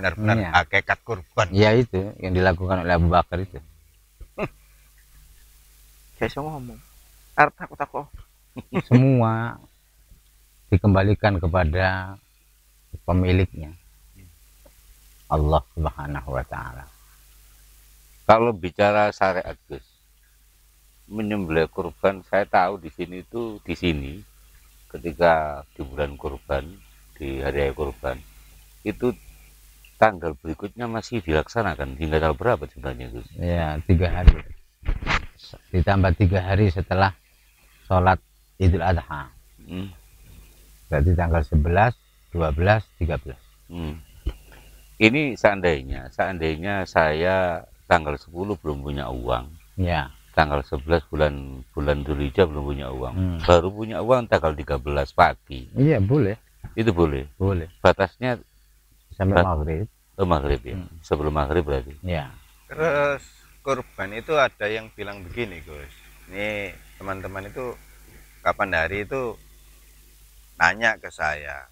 benar-benar Iya. hakikat kurban. Ya itu yang dilakukan oleh Abu Bakar itu. Gak iso ngomong. Arep takut-takut. Semua dikembalikan kepada pemiliknya, Allah Subhanahu wa taala. Kalau bicara syariat Gus, menyembelih kurban, saya tahu di sini ketika di bulan kurban, di hari raya kurban, itu tanggal berikutnya masih dilaksanakan hingga tanggal berapa sebenarnya Gus? Ya, 3 hari. Ditambah 3 hari setelah sholat Idul Adha. Berarti tanggal 11, 12, 13. Ini seandainya saya tanggal 10 belum punya uang. Ya. Tanggal 11 bulan Dzulhijjah belum punya uang. Baru punya uang tanggal 13 pagi. Iya, boleh. Itu boleh. Boleh. Batasnya Sampai maghrib. Maghrib ya. Sebelum maghrib berarti. Ya. Terus kurban itu ada yang bilang begini Gus, ini teman-teman itu kapan hari itu nanya ke saya,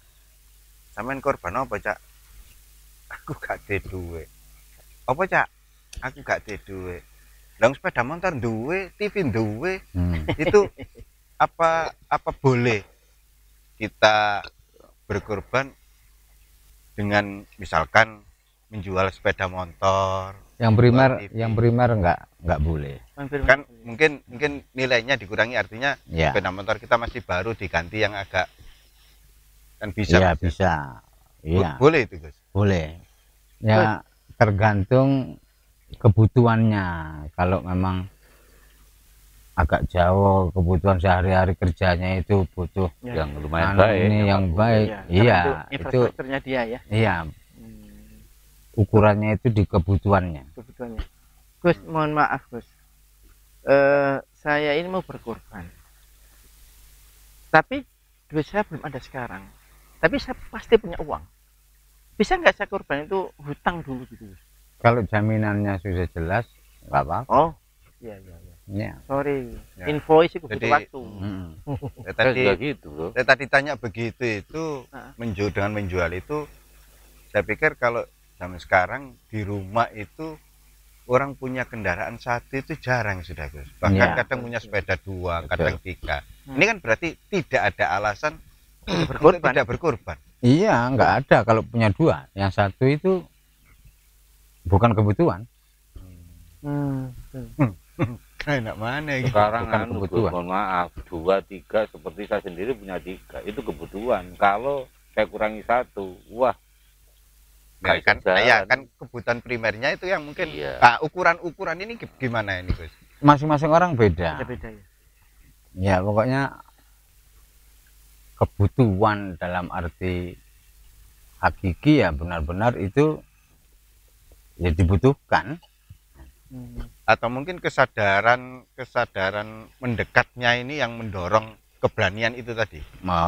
sampean kurban apa Cak? Aku gak ada duit. Apa Cak? Aku gak ada duit. Lang sepeda motor duwe, TV duwe. Itu apa boleh kita berkurban dengan misalkan menjual sepeda motor? Yang primer enggak boleh. Kan mungkin nilainya dikurangi, artinya Ya. sepeda motor kita masih baru diganti yang agak, kan bisa. Iya, Mas, ya? bisa. Iya. Boleh itu Gus. Boleh. Ya, tergantung kebutuhannya. Kalau memang agak jauh, kebutuhan sehari-hari kerjanya itu butuh yang lumayan anu baik. ini yang baik. Iya, itu infrastrukturnya dia ya. iya. Ukurannya itu di kebutuhannya. Gus, mohon maaf Gus, saya ini mau berkorban, tapi duit saya belum ada sekarang, tapi saya pasti punya uang. Bisa nggak saya korban itu hutang dulu gitu Gus? Kalau jaminannya sudah jelas, nggak apa-apa. Oh iya. Ya. Sorry, Ya. invoice itu butuh Jadi, waktu. Tadi tanya begitu itu dengan menjual itu, saya pikir kalau zaman sekarang di rumah itu orang punya kendaraan satu itu jarang sudah Gus. Bahkan Ya. kadang punya sepeda 2, Betul. kadang 3. Ini kan berarti tidak ada alasan untuk Berkorban. tidak berkorban. Iya, nggak ada kalau punya 2. Yang satu itu bukan kebutuhan. Enak mana gitu. Sekarang Bukan kebutuhan. mohon maaf, 2, 3 seperti saya sendiri punya 3 itu kebutuhan. Kalau saya kurangi 1, wah. Nah, kan kebutuhan primernya itu yang mungkin. Iya. Nah, ukuran ini gimana ini Gus? Masing-masing orang beda. Beda ya. Ya, pokoknya kebutuhan dalam arti hakiki ya benar-benar itu ya dibutuhkan. Atau mungkin kesadaran mendekatnya ini yang mendorong keberanian itu tadi.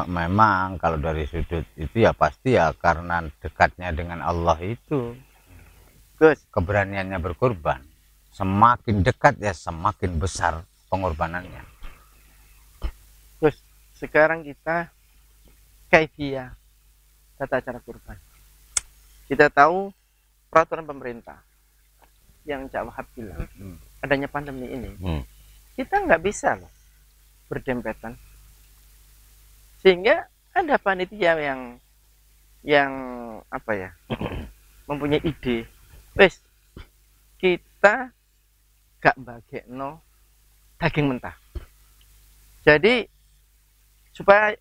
Memang kalau dari sudut itu ya pasti ya karena dekatnya dengan Allah itu, Gus, keberaniannya berkorban. Semakin dekat ya semakin besar pengorbanannya. Gus, sekarang kita kaifiyah tata cara kurban. Kita tahu peraturan pemerintah yang Cak Wahab bilang, adanya pandemi ini, kita nggak bisa loh berdempetan. Sehingga ada panitia yang apa ya, mempunyai ide, wes kita gak bagekno daging mentah. Jadi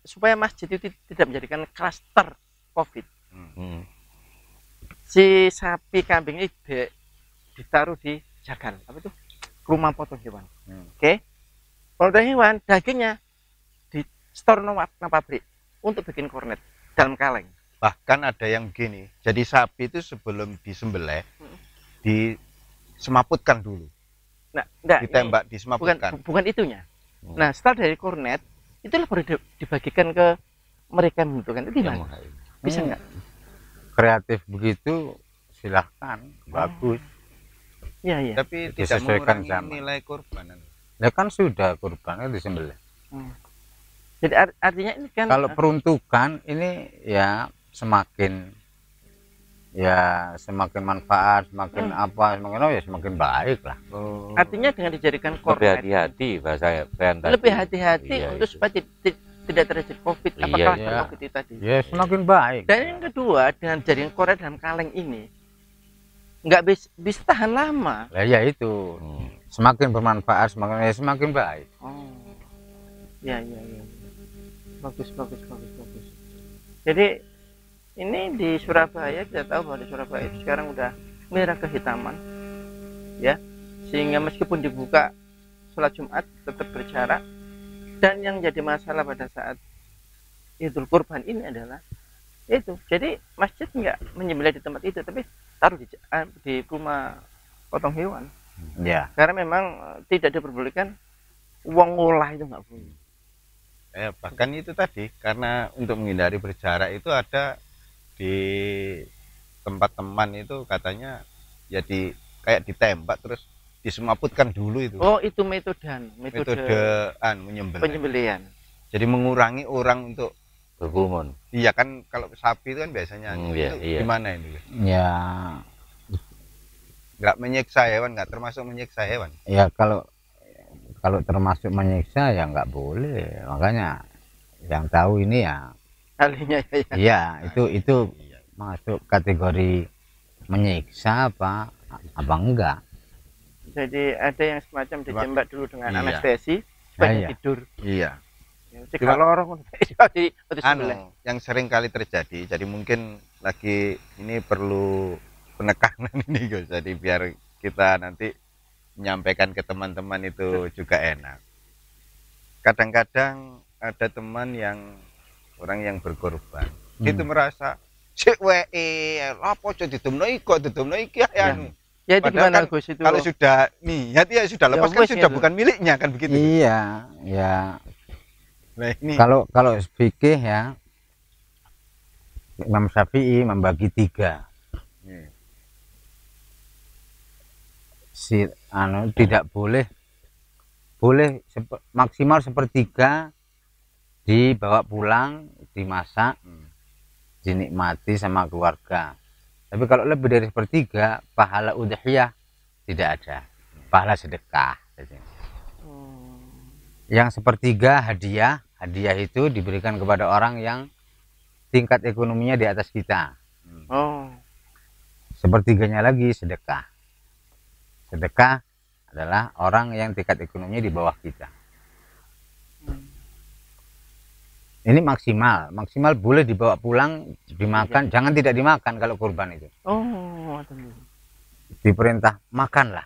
supaya masjid itu tidak menjadikan klaster COVID. Si sapi kambing ini ditaruh di jagal, apa itu? Rumah potong hewan. Oke. Potong hewan, dagingnya di store nang pabrik untuk bikin kornet dalam kaleng. Bahkan ada yang gini, jadi sapi itu sebelum disembelih disemaputkan dulu. Nah, enggak, ditembak, disemaputkan. Bukan itunya. Nah, setelah dari kornet itulah baru dibagikan ke mereka yang membutuhkan. Itu gimana? Bisa nggak? Kreatif begitu silahkan, bagus. Iya, iya. Tapi tidak Disesuaikan mengurangi zaman. nilai kurban. Ya kan sudah kurbannya disembelih. Jadi artinya ini kan Kalau peruntukan ini ya semakin ya semakin manfaat, semakin apa, semakin ya semakin baik lah. Artinya dengan dijadikan Lebih kornet hati-hati bahasa Pen tadi. lebih hati-hati Iya, untuk itu. supaya tidak terjadi COVID Iya, apakah iya. COVID itu tadi. Ya semakin baik. Dan yang kedua dengan jaringan kornet dalam kaleng ini nggak bisa tahan lama. Lah ya itu Hmm. semakin bermanfaat semakin baik. Oh, ya. Bagus. Jadi ini di Surabaya kita tahu bahwa di Surabaya itu sekarang udah merah kehitaman, ya, sehingga meskipun dibuka sholat Jumat tetap berjarak. Dan yang jadi masalah pada saat Idul Kurban ini adalah itu. Jadi masjid nggak menyembelih di tempat itu, tapi taruh di rumah potong hewan. Ya. Karena memang tidak diperbolehkan uang ngolah itu nggak boleh. Bahkan itu tadi karena untuk menghindari berjarak itu ada di tempat teman itu katanya ya kayak ditembak terus disemaputkan dulu itu. Oh, itu metode Menyembelih. penyembelihan. Jadi mengurangi orang untuk Berkerumun. iya kan kalau sapi itu kan biasanya itu Iya. gimana ini? Ya, Nggak menyiksa hewan, nggak termasuk menyiksa hewan. ya kalau termasuk menyiksa ya nggak boleh. Makanya yang tahu ini ya, Ahlinya ya. iya itu masuk kategori menyiksa apa enggak? Jadi ada yang semacam ditembak dulu dengan Iya. anestesi supaya Iya. tidur. Iya. Jika lorong di sebelah. Yang sering kali terjadi, jadi mungkin lagi ini perlu penekanan ini Gus. Jadi biar kita nanti menyampaikan ke teman-teman itu juga enak. Kadang-kadang ada teman orang yang berkorban itu merasa sik wee apa aja ditemno iki ya. Ya itu Padahal gimana kan Gus itu? kalau sudah niat ya sudah lepas kan wes sudah gitu. bukan miliknya kan begitu. Iya, ya. Nah, ini Kalau fikih ya, Imam Syafi'i membagi 3. Tidak boleh maksimal 1/3 dibawa pulang, dimasak, dinikmati sama keluarga. Tapi kalau lebih dari 1/3 pahala udhiyah tidak ada, pahala sedekah. Yang 1/3 hadiah itu diberikan kepada orang yang tingkat ekonominya di atas kita. Oh, 1/3-nya lagi sedekah. Sedekah adalah orang yang tingkat ekonominya di bawah kita. Ini maksimal boleh dibawa pulang, dimakan, jangan tidak dimakan kalau kurban itu. oh, Diperintah makanlah.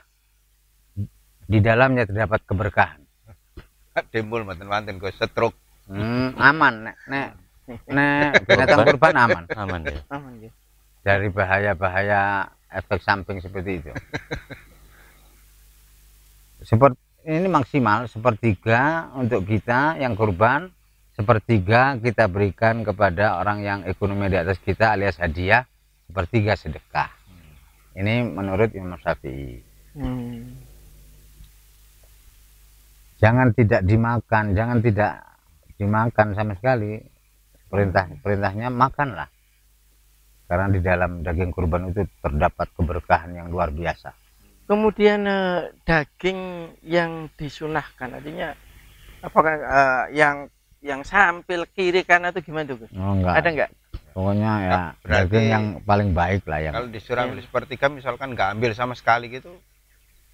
Di dalamnya terdapat keberkahan. timbul manten-manten Gus stroke. Aman nek binatang kurban aman. Aman ya. aman ya. Dari bahaya efek samping seperti itu. Ini maksimal 1/3 untuk kita yang kurban, 1/3 kita berikan kepada orang yang ekonomi di atas kita alias hadiah, 1/3 sedekah. Ini menurut Imam Syafi'i. Jangan tidak dimakan sama sekali. Perintahnya makanlah. Karena di dalam daging kurban itu terdapat keberkahan yang luar biasa. Kemudian daging yang disunahkan artinya apakah yang sampil kiri kanan itu gimana tuh? Oh, enggak. Ada enggak? Pokoknya ya Berarti daging yang paling baik lah yang Kalau disuruh ambil 1/3 misalkan nggak ambil sama sekali gitu,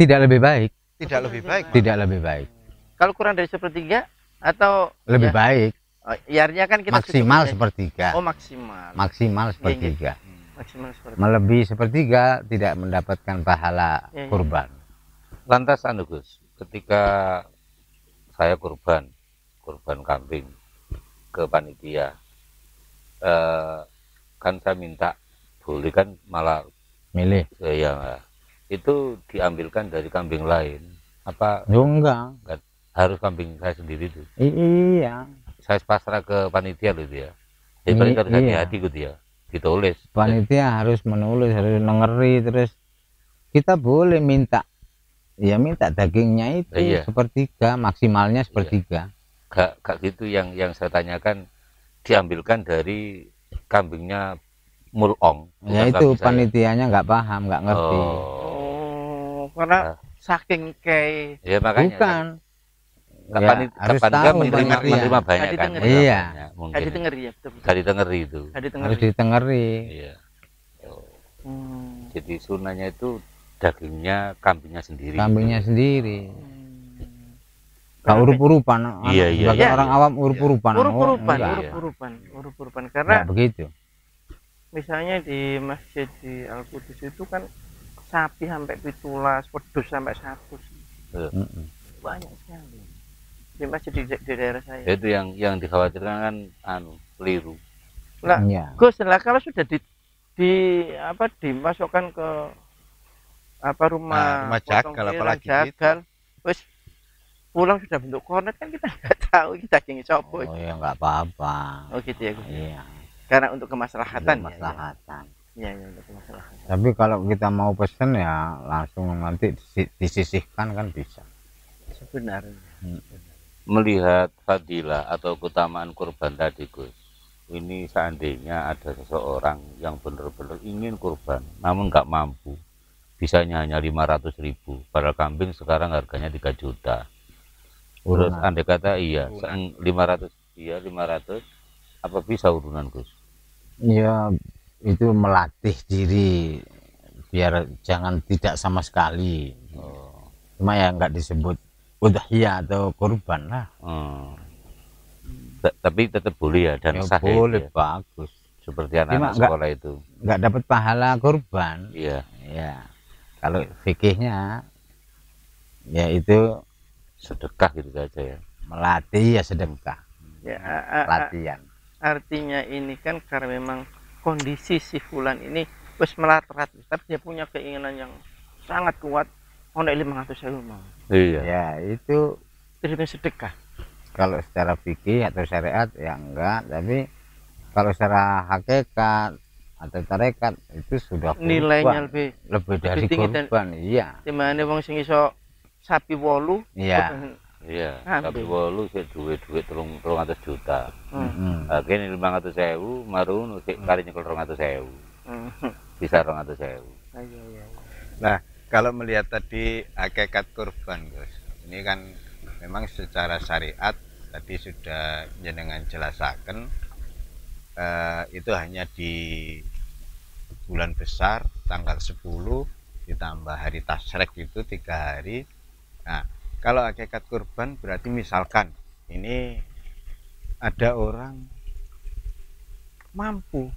tidak lebih baik, tidak lebih baik. tidak lebih baik. Kalau kurang dari 1/3 atau Lebih ya, baik, ya artinya kan kita maksimal sudah 1/3. Oh, maksimal. Maksimal Iya, 1/3. Maksimal 1/3. Melebihi 1/3 tidak mendapatkan pahala Iya, iya. kurban. Lantas Gus, ketika saya kurban kambing ke panitia, kan saya minta boleh kan malah Milih. ya itu diambilkan dari kambing lain apa Yo enggak. harus kambing saya sendiri itu? Iya. Saya pasrah ke panitia loh itu ya. Jadi paling harus Iya. hati-hati gitu ya. Ditulis. Panitia harus menulis, harus ngeri, terus kita boleh minta. Ya minta dagingnya itu Iya. 1/3, maksimalnya 1/3. Gak gitu yang saya tanyakan diambilkan dari kambingnya mulong. Ya bukan itu kambing saya. panitianya nggak paham, nggak ngerti. Oh, karena Nah, saking kayak ya makanya Bukan. kapan Ya, harus kapan tahu menerima pengertian. banyak Nggak kan, didengar. menerima Iya. banyak, mungkin gak didengar ya, betul. nggak ditengeri itu. Gak didengar. Harus ditengeri. Iya. Hmm. Jadi sunahnya itu dagingnya kambingnya sendiri. Kambingnya sendiri. Gak Berarti- urup-urupan. Iya, iya, Sebagai iya. orang awam urup-urupan. Urup-urupan, enggak. iya. urup-urupan. Enggak Karena begitu. misalnya di masjid di Al Qudus itu kan sapi sampai 17, wedus sampai 100. Mm-mm. Banyak sekali. Di masjid di daerah saya. Itu yang dikhawatirkan kan keliru. Lah, Iya. Gus, lah kalau sudah dimasukkan ke rumah rumah potong jagal, iran, apalagi jagal, wis pulang sudah bentuk kornet kan kita nggak tahu kita dagingnya copo. Oh ya nggak apa-apa. Oh gitu ya, Gus. Iya. Karena untuk kemaslahatan Untuk maslahatan. Iya, ya, untuk kemaslahatan. Tapi kalau kita mau pesen ya langsung nanti disisihkan kan bisa. Sebenarnya. Melihat fadilah atau keutamaan kurban tadi, Gus. Ini seandainya ada seseorang yang benar-benar ingin kurban, namun nggak mampu, bisanya hanya 500.000. Padahal kambing sekarang harganya 3 juta. Terus Urunan. andai kata iya, 500, iya 500, apa bisa urunan, Gus? Ya itu melatih diri biar jangan tidak sama sekali. Oh. Cuma ya nggak disebut udhiyah atau kurban lah. Tapi tetap boleh ya dan Ya sah ya, boleh, ya. bagus. Seperti anak-anak nggak- sekolah itu. Nggak dapat pahala kurban. Iya. Ya kalau fikihnya ya itu Sedekah gitu saja ya. melatih ya sedekah, Ya, latihan. artinya ini kan karena memang kondisi si fulan ini wis melarat, tapi dia punya keinginan yang sangat kuat. Ono 500.000 mau. Iya. Ya itu Terima sedekah. kalau secara fikih atau syariat ya enggak, tapi kalau secara hakikat atau tarekat itu sudah Nilainya kurban. lebih lebih dari tinggi dan- kurban. Iya, dimana wong sing iso sapi 8. iya. Iya. Tapi Kambing. bolu sih duit 300 juta. Mm-mm. Akhirnya 500.000, marun sih kali nyekel 200.000. Bisa 200.000. Iya. Kalau melihat tadi hakikat kurban, Gus, ini kan memang secara syariat tadi sudah jenengan jelaskan, itu hanya di bulan besar tanggal 10 ditambah hari tasyrik itu 3 hari. Nah, kalau hakikat kurban berarti misalkan ini ada orang mampu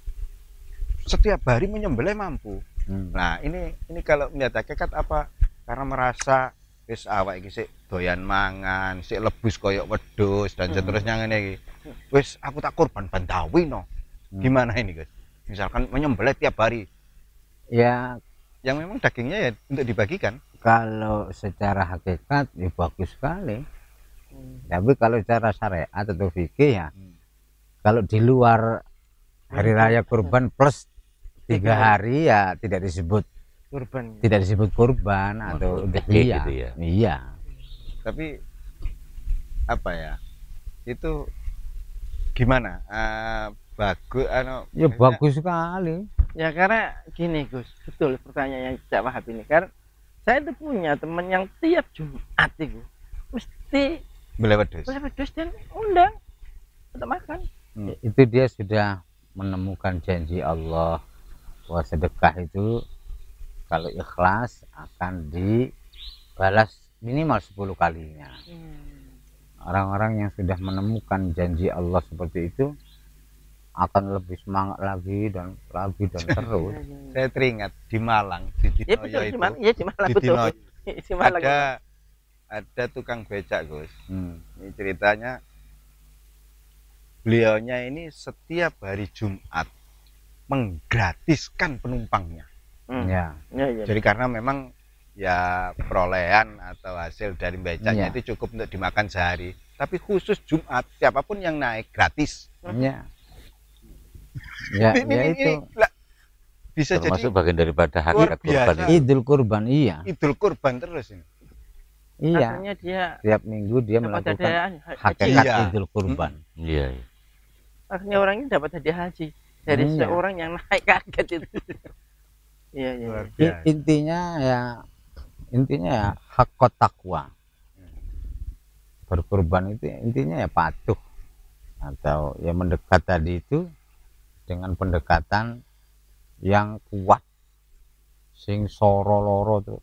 setiap hari menyembelih mampu. Hmm. Nah, ini kalau melihat hakikat apa? Karena merasa wis awak iki sik doyan mangan, sik lebus koyok wedhus dan seterusnya ngene iki. Wis aku tak kurban bandawi no. Gimana ini, Guys? Misalkan menyembelih tiap hari, Ya yang memang dagingnya ya untuk dibagikan. kalau secara hakikat ya bagus sekali. Tapi kalau secara syariat atau fikih ya, kalau di luar hari raya kurban plus 3 hari ya tidak disebut kurban atau Fikih udhiyah. gitu ya. Iya. Tapi apa ya? Itu gimana? Bagus Ya bagus sekali. Ya karena gini Gus, betul pertanyaan yang tidak Wahab ini. Karena saya itu punya teman yang tiap Jumat itu mesti beli wedhus. wedhus dan undang untuk makan. Itu dia sudah menemukan janji Allah bahwa sedekah itu kalau ikhlas akan dibalas minimal 10 kalinya. Orang-orang yang sudah menemukan janji Allah seperti itu akan lebih semangat lagi dan terus. Saya teringat di Malang, di Ya Dinoyo betul, itu. di Malang, ya di Malang Di betul. Dinoyo Di Malang. ada tukang becak, Gus. Hmm. Ini ceritanya beliaunya ini setiap hari Jumat menggratiskan penumpangnya. Ya. Ya. Jadi karena memang ya perolehan atau hasil dari becaknya Iya. itu cukup untuk dimakan sehari. Tapi khusus Jumat siapapun yang naik gratis. Ya. Ya, ya itu lah, bisa Termasuk jadi bagian daripada hakikat luar kurban biasa. itu. Idul Kurban, iya. idul kurban terus ini. Iya. Akhirnya dia Tiap minggu dia dapat melakukan hadiah haji. hakikat Iya. Idul Kurban. Iya. Iya. Akhirnya orang ini dapat hadiah haji. dari Iya. seorang yang naik kaget itu. Iya, iya. Luar biasa. Intinya ya hakot takwa. Berkorban itu intinya ya patuh atau ya mendekat tadi itu dengan pendekatan yang kuat sing soro loro tuh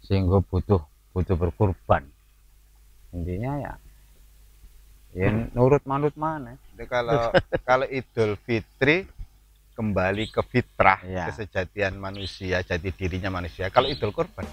sehingga butuh berkorban. Intinya ya nurut manut mana. Jadi kalau Idul Fitri kembali ke fitrah, Iya. kesejatian manusia, jati dirinya manusia. Kalau Idul Kurban